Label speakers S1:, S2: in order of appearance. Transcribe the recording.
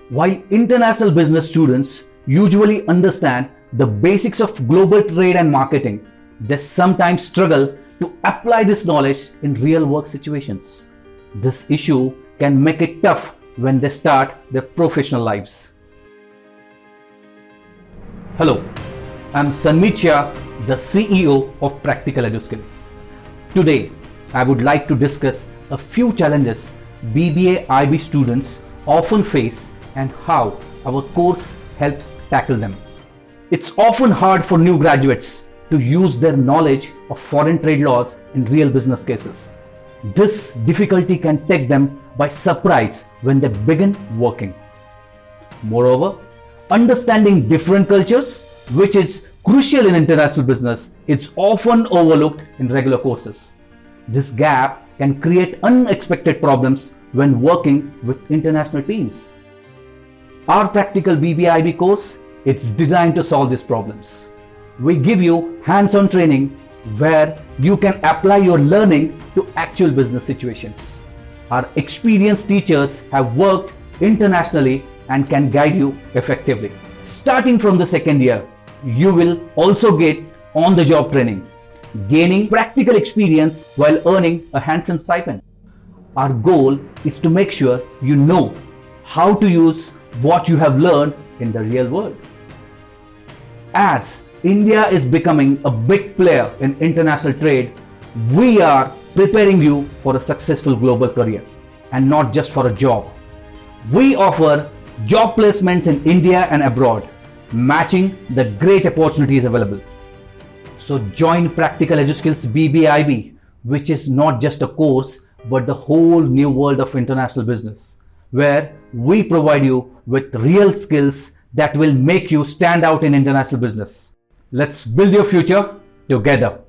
S1: While international business students usually understand the basics of global trade and marketing, they sometimes struggle to apply this knowledge in real work situations. This issue can make it tough when they start their professional lives. Hello, I'm Sanmeet Shah, the CEO of Practical Eduskills. Today, I would like to discuss a few challenges BBA IB students often face and how our course helps tackle them. It's often hard for new graduates to use their knowledge of foreign trade laws in real business cases. This difficulty can take them by surprise when they begin working. Moreover, understanding different cultures, which is crucial in international business, is often overlooked in regular courses. This gap can create unexpected problems when working with international teams. Our Practical BBA IB course is designed to solve these problems. We give you hands-on training where you can apply your learning to actual business situations. Our experienced teachers have worked internationally and can guide you effectively. Starting from the second year, you will also get on-the-job training, gaining practical experience while earning a handsome stipend. Our goal is to make sure you know how to use what you have learned in the real world. As India is becoming a big player in international trade, we are preparing you for a successful global career and not just for a job. We offer job placements in India and abroad, matching the great opportunities available. So join Practical Eduskills BBA IB, which is not just a course but the whole new world of international business, where we provide you with real skills that will make you stand out in international business. Let's build your future together.